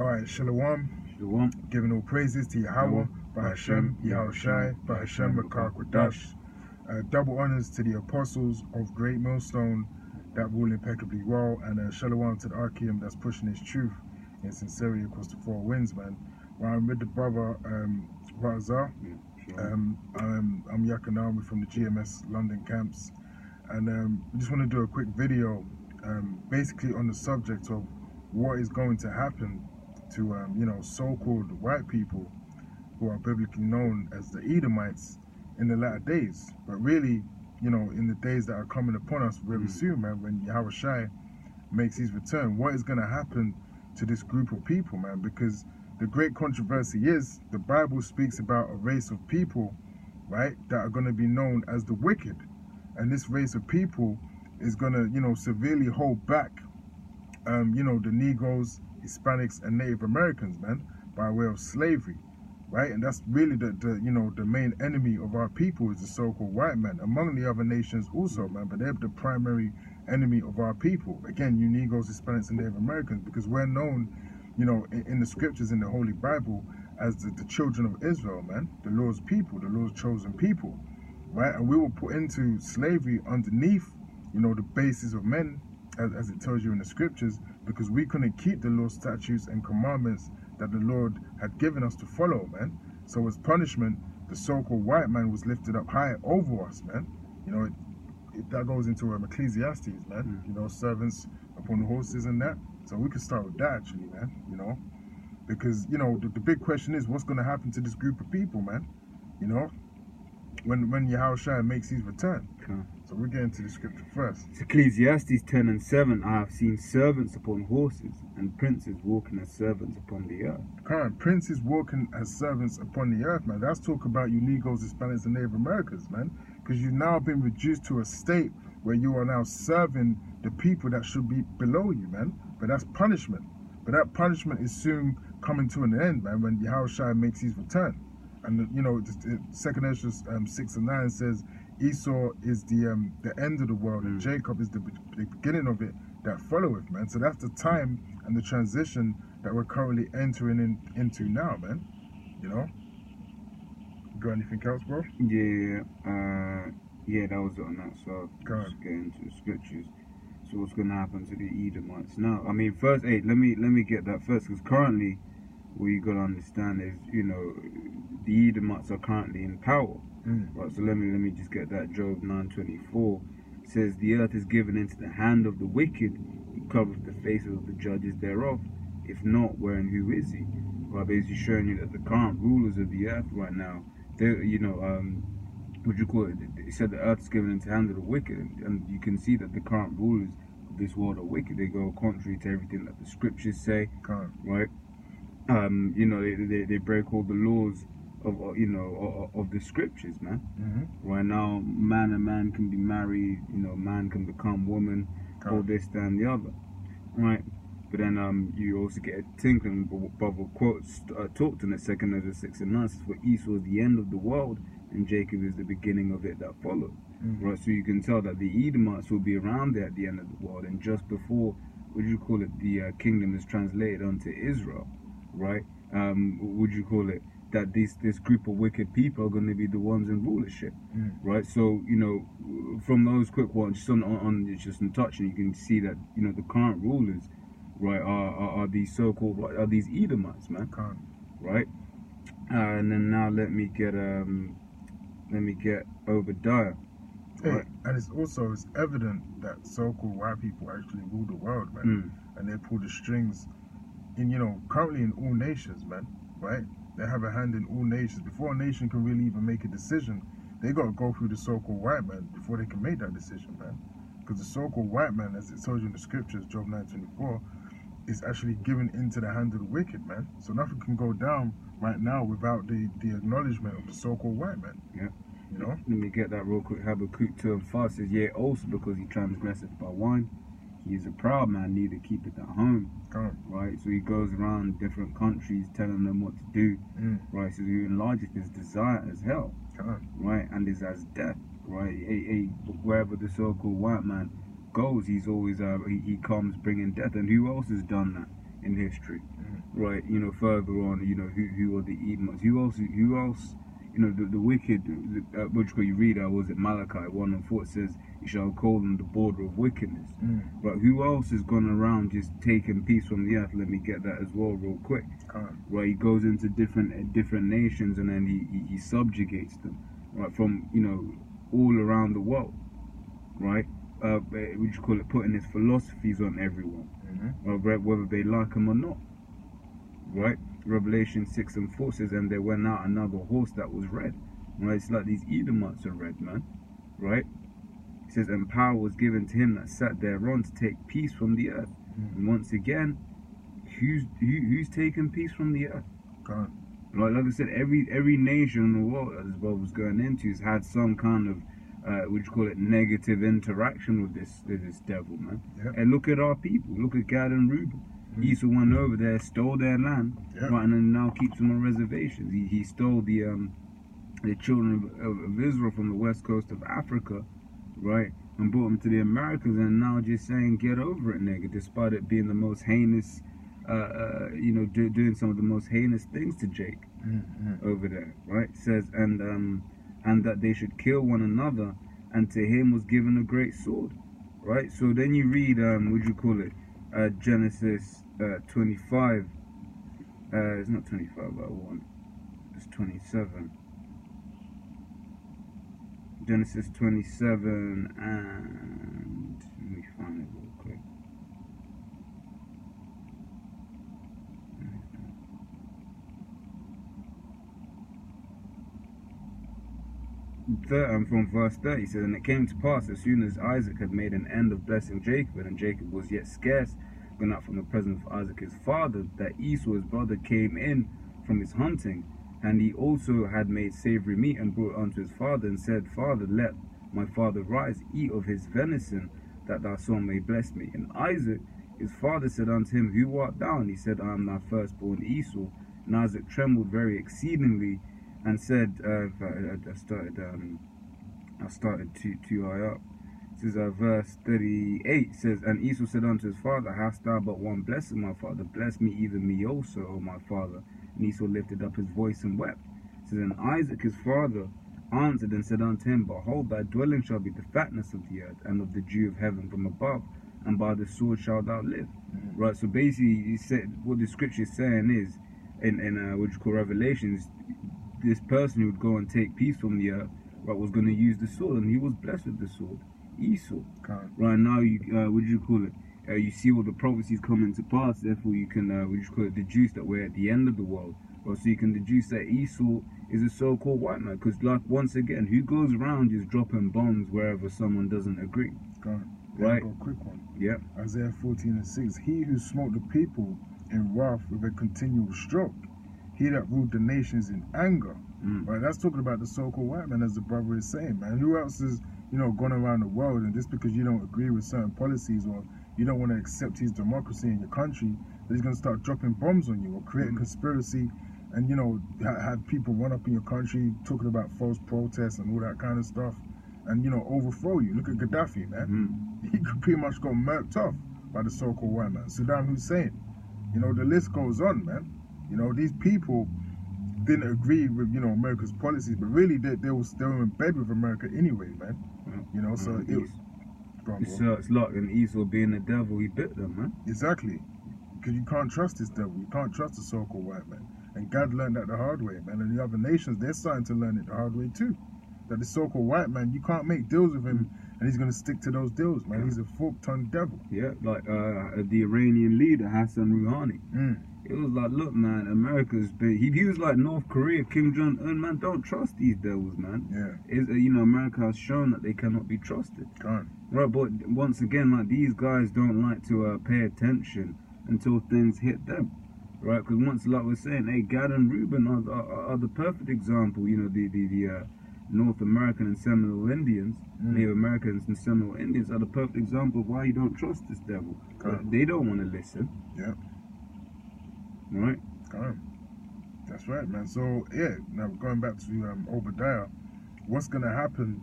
Alright, Shalom. Shalom. Giving all praises to Yahweh, Bahashem, Yahushai, Bahashem, Makakwadash. Double honors to the apostles of GreatMillStone that rule impeccably well, and Shalom to the Archeum that's pushing his truth in sincerity across the four winds, man. Well, I'm with the brother Razar. I'm Yakanami from the GMS London camps, and we just want to do a quick video basically on the subject of what is going to happen to so-called white people who are biblically known as the Edomites in the latter days, but really, in the days that are coming upon us very soon, man, when Yahushai makes his return, what is going to happen to this group of people, man? Because the great controversy is the Bible speaks about a race of people, right, that are going to be known as the wicked, and this race of people is going to, severely hold back, the Negroes, Hispanics, and Native Americans, man, by way of slavery, right? And that's really the main enemy of our people is the so-called white man, among the other nations also, man, but they're the primary enemy of our people. Again, you Negroes, Hispanics, and Native Americans, because we're known, in the scriptures in the Holy Bible as the children of Israel, man, the Lord's people, the Lord's chosen people, right? And we were put into slavery underneath, the basis of men, as it tells you in the scriptures, because we couldn't keep the Lord's statutes and commandments that the Lord had given us to follow, man. So as punishment, the so-called white man was lifted up high over us, man. That goes into Ecclesiastes, man. Servants upon the horses and that. So we could start with that, actually, man. Because the big question is, what's going to happen to this group of people, man? When Yahushua makes his return. Okay. So we're getting to the scripture first. It's Ecclesiastes 10:7. I have seen servants upon horses and princes walking as servants upon the earth. Current princes walking as servants upon the earth, man. That's talk about you Negroes, Hispanics, and Native Americans, man. Because you've now been reduced to a state where you are now serving the people that should be below you, man. But that's punishment. But that punishment is soon coming to an end, man, when Yahushua makes his return. And the 2 Ezra 6:9 says Esau is the end of the world, and Jacob is the beginning of it that followeth, man. So that's the time and the transition that we're currently entering into now, man. You got anything else, bro? Yeah, that was on that. So let's get into the scriptures. So what's going to happen to the Edomites now? I mean, first, let me get that first, because currently, what you got to understand is, the Edomites are currently in power. Right, so let me just get that. Job 9:24 says, the earth is given into the hand of the wicked, he covereth the faces of the judges thereof. If not, where and who is he? Right, basically showing you that the current rulers of the earth right now, they what do you call it? It said the earth is given into the hand of the wicked, and you can see that the current rulers of this world are wicked. They go contrary to everything that the scriptures say, right? They break all the laws of the scriptures, man. Right now, man and man can be married, man can become woman, all this, that, and the other, right? But then you also get a tinkling brother quotes talked in it, 2 Ezra 6:9 says, for Esau is the end of the world, and Jacob is the beginning of it that followed. Right, so you can tell that the Edomites will be around there at the end of the world, and just before, the kingdom is translated onto Israel, right? That this group of wicked people are going to be the ones in rulership, right? So from those quick ones, just on touching, you can see that the current rulers, right, are these so-called these Edomites, man, right? And then now let me get Obadiah. Right. And it's evident that so-called white people actually rule the world, man, and they pull the strings in currently in all nations, man, right? They have a hand in all nations. Before a nation can really even make a decision, they got to go through the so-called white man before they can make that decision, man. Because the so-called white man, as it tells you in the scriptures, Job 9:24, is actually given into the hand of the wicked, man. So nothing can go down right now without the acknowledgement of the so-called white man. Yeah. Let me get that real quick. Habakkuk 2:5 says, yea, also because he transgresseth by wine, he is a proud man, neither keepeth at home. Right, so he goes around different countries telling them what to do. Right, so he enlargeth his desire as hell. Right, and is as death. Right, wherever the so-called white man goes, he's always he comes bringing death. And who else has done that in history? right? You know, further on, you know, who are the Edomites? Who else? You know, the wicked. Which you read, was it Malachi 1:4? It says, "You shall call them the border of wickedness." Right? Who else has gone around just taking peace from the earth? Let me get that as well, real quick. Right? He goes into different nations and then he subjugates them, right? From, you know, all around the world, right? Putting his philosophies on everyone, whether they like him or not, right? Revelation 6:4 says, "And there went out another horse that was red." Right? It's like these Edomites are red, man, right? It says, "And power was given to him that sat thereon to take peace from the earth." And once again, who's taking peace from the earth? God. Like I said, every nation in the world that this Bible was going into has had some kind of negative interaction with this devil, man. And look at our people. Look at Gad and Reuben. Esau went over there, stole their land, right, and then now keeps them on reservations. He stole the children of Israel from the west coast of Africa, right, and brought them to the Americas, and now just saying, get over it, nigga, despite it being the most heinous, you know, doing some of the most heinous things to Jake over there, right? It says, and that they should kill one another, and to him was given a great sword, right? So then you read, Genesis 25, it's not 25 by 1, it's 27. Genesis 27, and let me find it real quick. From verse 30, it says, "And it came to pass, as soon as Isaac had made an end of blessing Jacob, and Jacob was yet scarce gone out from the presence of Isaac his father, that Esau his brother came in from his hunting, and he also had made savory meat, and brought it unto his father, and said, Father, let my father rise, eat of his venison, that thy son may bless me. And Isaac his father said unto him, Who art thou? And he said, I am thy firstborn Esau. And Isaac trembled very exceedingly, and said, I started too high up. It says, verse 38 says, And Esau said unto his father, Hast thou but one blessing, my father? Bless me, even me also, O my father. And Esau lifted up his voice and wept. It says, And Isaac his father answered and said unto him, Behold, thy dwelling shall be the fatness of the earth, and of the dew of heaven from above, and by the sword shalt thou live. Right, so basically, he said, what the scripture is saying is, in Revelations, this person who would go and take peace from the earth, right, was going to use the sword, and he was blessed with the sword, Esau. Right now, you see all the prophecies coming to pass. Therefore, you can deduce that we're at the end of the world. Right, so you can deduce that Esau is a so-called white man, because, like, once again, who goes around just dropping bombs wherever someone doesn't agree? Right. A quick one. Yeah. Isaiah 14:6. He who smote the people in wrath with a continual stroke, he that ruled the nations in anger. Right, that's talking about the so-called white man, as the brother is saying, man. Who else is, gone around the world, and just because you don't agree with certain policies, or you don't want to accept his democracy in your country, that he's going to start dropping bombs on you, or create a conspiracy, and have people run up in your country talking about false protests and all that kind of stuff, and overthrow you. Look at Gaddafi, man. He pretty much got murked off by the so-called white man. Saddam Hussein. The list goes on, man. These people didn't agree with America's policies, but really they were in bed with America anyway, man. So it's like an Esau being the devil. He bit them, man. Exactly, because you can't trust this devil. You can't trust the so-called white man. And God learned that the hard way, man. And the other nations, they're starting to learn it the hard way too. That the so-called white man, you can't make deals with him, and he's going to stick to those deals, man. He's a fork-tongued devil. Yeah, like the Iranian leader, Hassan Rouhani. It was like, look, man, America's big. He was like North Korea, Kim Jong-un, man. Don't trust these devils, man. America has shown that they cannot be trusted. Right, but once again, like, these guys don't like to pay attention until things hit them. Right, because once, like we're saying, hey, Gad and Reuben are the perfect example. The North American and Seminole Indians, Native Americans and Seminole Indians are the perfect example of why you don't trust this devil. They don't want to listen. Yeah. Right. That's right, man. So yeah, now going back to Obadiah, what's gonna happen,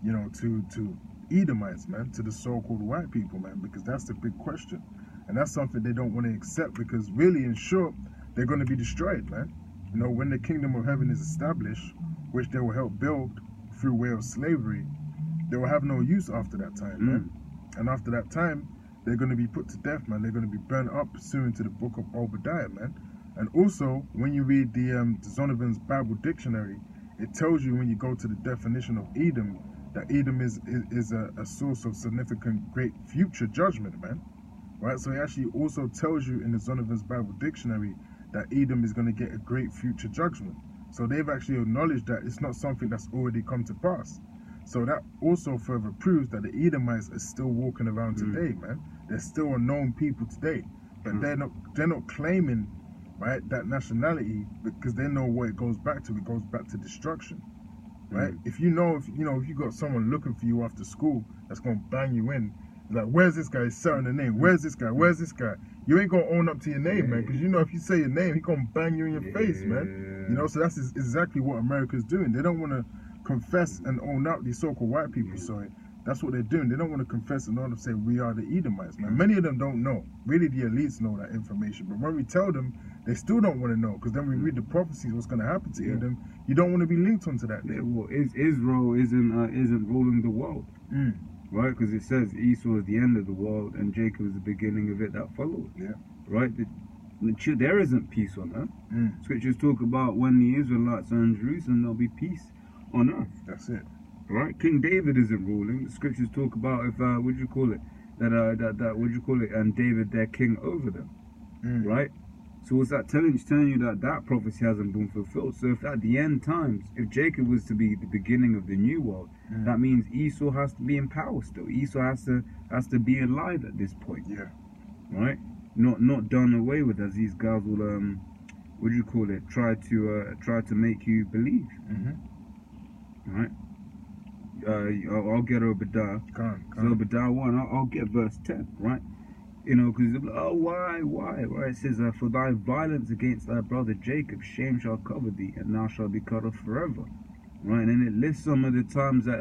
to Edomites, man, to the so-called white people, man? Because that's the big question. And that's something they don't want to accept, because really, in short, they're going to be destroyed, man. You know, when the kingdom of heaven is established, which they will help build through way of slavery, they will have no use after that time, man. And after that time, they're going to be put to death, man. They're going to be burnt up pursuant to the book of Obadiah, man. And also, when you read the Zonovan's Bible Dictionary, it tells you, when you go to the definition of Edom, that Edom is a source of significant great future judgment, man. Right? So it actually also tells you in the Zonovan's Bible Dictionary that Edom is going to get a great future judgment. So they've actually acknowledged that it's not something that's already come to pass. So that also further proves that the Edomites are still walking around today, man. They're still a known people today, but they're not claiming, right, that nationality, because they know what it goes back to. It goes back to destruction, right? If you got someone looking for you after school that's gonna bang you in, like, where's this guy? He's shouting the name. Where's this guy? Where's this guy? You ain't gonna own up to your name, man, because you know if you say your name, he gonna bang you in your face, man. You know, so that's exactly what America's doing. They don't want to confess and own up, these so-called white people. Sorry, that's what they're doing. They don't want to confess and own up, say we are the Edomites, man. Many of them don't know. Really, the elites know that information, but when we tell them, they still don't want to know, because then we read the prophecies, what's going to happen to Edom. You don't want to be linked onto that. Well, Israel isn't ruling the world, right? Because it says Esau is the end of the world and Jacob is the beginning of it that followed. Right? There isn't peace on earth. Scriptures talk about when the Israelites are in Jerusalem, there'll be peace on earth. That's it. Right? King David isn't ruling. The scriptures talk about, if and David their king over them. Right? So what's that telling you? It's telling you that prophecy hasn't been fulfilled. So if at the end times, if Jacob was to be the beginning of the new world, that means Esau has to be in power still. Esau has to be alive at this point. Right? Not done away with, as these guys will try to make you believe. Right? I'll get Obadiah. So Obadiah 1, I'll get verse 10, right? You know, because why? Right? It says, for thy violence against thy brother Jacob, shame shall cover thee, and thou shalt be cut off forever. Right? And it lists some of the times that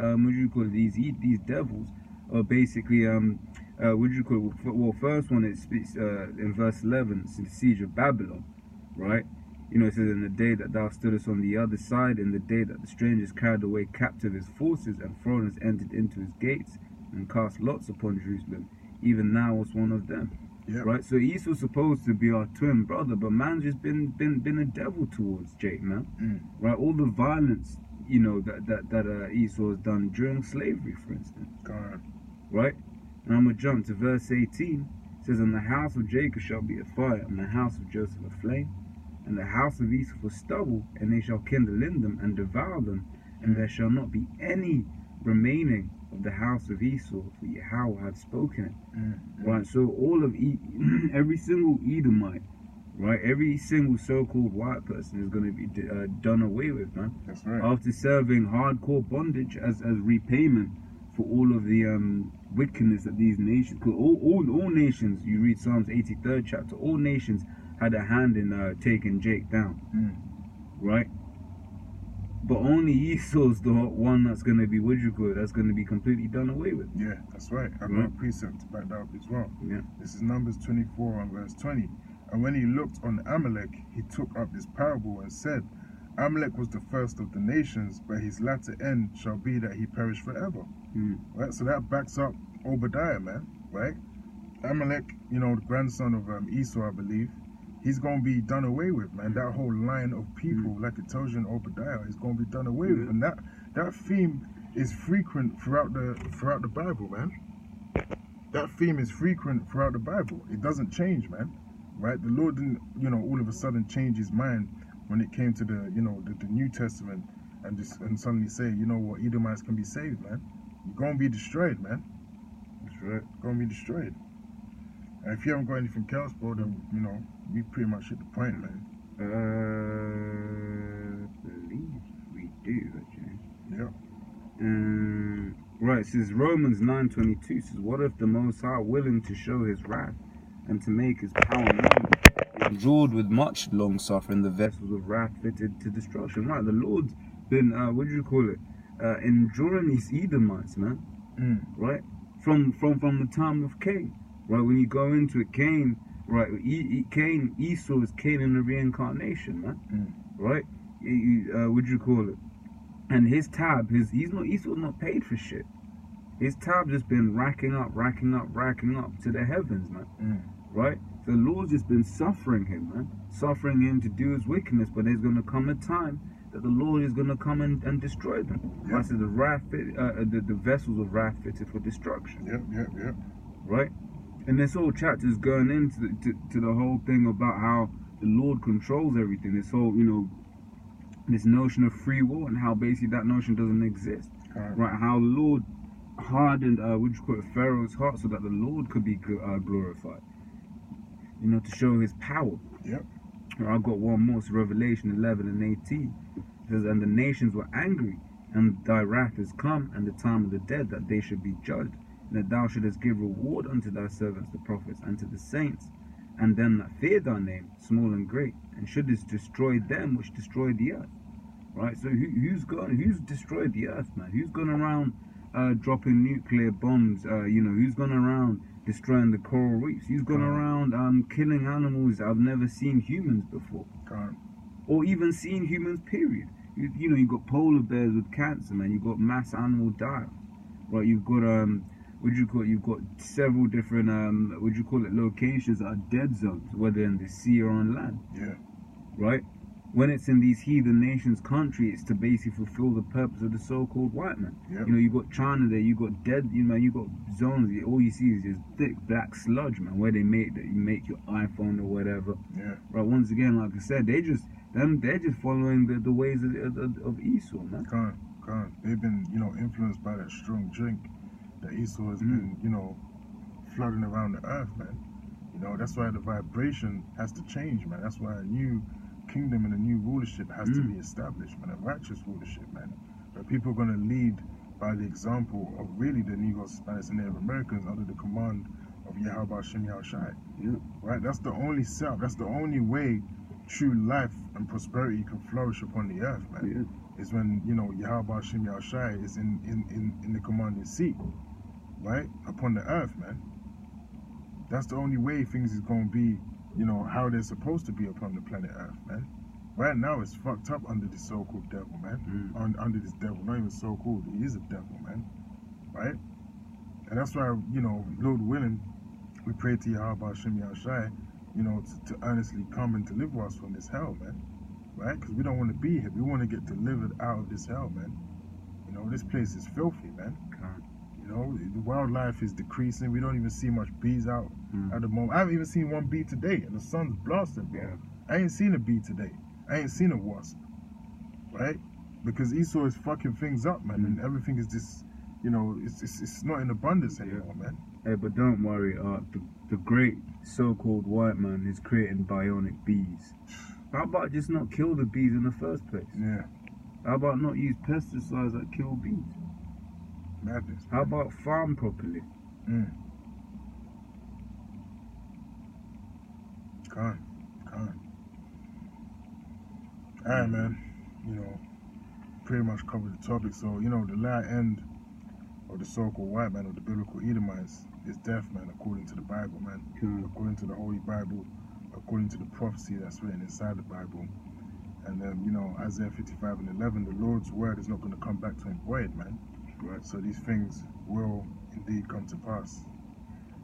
these devils are basically well, first one, it speaks in verse 11, it's the siege of Babylon, right? You know, it says, in the day that thou stoodest on the other side, in the day that the strangers carried away captive his forces, and foreigners entered into his gates, and cast lots upon Jerusalem, even thou was one of them. Right? So Esau's supposed to be our twin brother, but man's just been a devil towards Jake, man. Right? All the violence, you know, that Esau has done during slavery, for instance. Right? And I'm going to jump to verse 18. It says, and the house of Jacob shall be a fire, and the house of Joseph a flame, and the house of Esau for stubble, and they shall kindle in them and devour them, and there shall not be any remaining of the house of Esau, for Yahweh hath spoken it. Right, so all of every single Edomite, right, every single so-called white person is going to be done away with, man. That's right. After serving hardcore bondage as repayment for all of the wickedness that these nations, because all nations, you read Psalms 83rd chapter, all nations had a hand in taking Jake down, right? But only Esau's the one that's going to be, that's going to be completely done away with. Yeah, that's right. I've got a precept to back that up as well. This is Numbers 24 and verse 20. And when he looked on Amalek, he took up this parable and said, Amalek was the first of the nations, but his latter end shall be that he perish forever. Right? So that backs up Obadiah, man. Right? Amalek, you know, the grandson of Esau, I believe, he's going to be done away with, man. That whole line of people, like it tells you in Obadiah, is going to be done away with. And that theme is frequent throughout the Bible, man. That theme is frequent throughout the Bible. It doesn't change, man. Right? The Lord didn't, you know, all of a sudden change his mind when it came to the New Testament and suddenly say, you know what, Edomites can be saved, man. You're going to be destroyed, man. That's right. You're going to be destroyed. And if you haven't got anything else, bro, then, you know, we pretty much hit the point, man. I believe we do, actually. Right, it says Romans 9:22 says, what if the Most High, willing to show his wrath and to make his power known, endured with much long suffering the vessels of wrath fitted to destruction. Right, the Lord's been enduring these Edomites, man. Right, from the time of Cain. right? When you go into it, Cain, right? Esau is Cain in the reincarnation, man, right? What do you call it? And his tab, Esau's not paid for shit. His tab just been racking up to the heavens, man, right? The Lord's just been suffering him, man, suffering him to do his wickedness. But there's going to come a time that the Lord is going to come and destroy them. Yep. Right? So the vessels of wrath fitted for destruction. Yep. Right? And this whole chapter is going into the whole thing about how the Lord controls everything. This whole, this notion of free will, and how basically that notion doesn't exist. Right? How the Lord hardened, Pharaoh's heart so that the Lord could be glorified. To show his power. Yep. I've got one more, so Revelation 11 and 18. It says, and the nations were angry, and thy wrath is come, and the time of the dead, that they should be judged, and that thou shouldest give reward unto thy servants the prophets, and to the saints, and them that fear thy name, small and great, and shouldest destroy them which destroy the earth. Right? So who's destroyed the earth, man? Who's gone around dropping nuclear bombs? Who's gone around destroying the coral reefs? Who's gone around killing animals I've never seen humans before, or even seen humans, period. You got polar bears with cancer, man. You've got mass animal die, right? You've got you've got several different locations that are dead zones, whether in the sea or on land. Yeah. Right? When it's in these heathen nations' country, it's to basically fulfill the purpose of the so-called white man. Yep. You got China there, you got dead, you got zones. All you see is just thick black sludge, man, where they make your iPhone or whatever. Yeah. Right. Once again, like I said, they're just following the ways of Esau, man. They've been influenced by that strong drink that Esau has been flooding around the earth, man. That's why the vibration has to change, man. That's why a new kingdom and a new rulership has to be established, man. A righteous rulership, man. But people are going to lead by the example of really the Negroes, Hispanics, and Native Americans under the command of Yahweh Shem Yahushai. Yeah. Right? That's the only self. That's the only way true life and prosperity can flourish upon the earth, man. Yeah. Is when Yahweh Shem Yahushai is in the commanding seat, right, upon the earth, man. That's the only way things is going to be how they're supposed to be upon the planet Earth, man. Right now, it's fucked up under this so-called devil, man. Under this devil, not even so-called, he is a devil, man. Right? And that's why, Lord willing, we pray to Yahweh Shem Yahushai, to earnestly come and deliver us from this hell, man. Right? Because we don't want to be here. We want to get delivered out of this hell, man. This place is filthy, man. The wildlife is decreasing. We don't even see much bees out at the moment. I haven't even seen one bee today, and the sun's blasting, bro. Yeah. I ain't seen a bee today. I ain't seen a wasp, right? Because Esau is fucking things up, man, and everything is just, it's not in abundance anymore, man. Hey, but don't worry, the great so-called white man is creating bionic bees. How about just not kill the bees in the first place? Yeah. How about not use pesticides that kill bees? Madness. How about farm properly? Alright, man. Pretty much covered the topic. So, the latter end of the so-called white man, or the biblical Edomites, is death, man, according to the Bible, man. According to the Holy Bible, according to the prophecy that's written inside the Bible. And then, Isaiah 55 and 11, the Lord's word is not going to come back to him void, man. Right. So these things will indeed come to pass.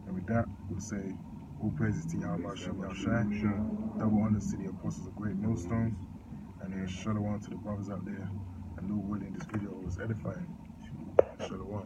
And with that, we'll say, all praises to Yahweh Shem Yahushai, double honors to the apostles of Great Millstone, and shalom to the brothers out there. And Lord willing, this video was edifying. Shalom.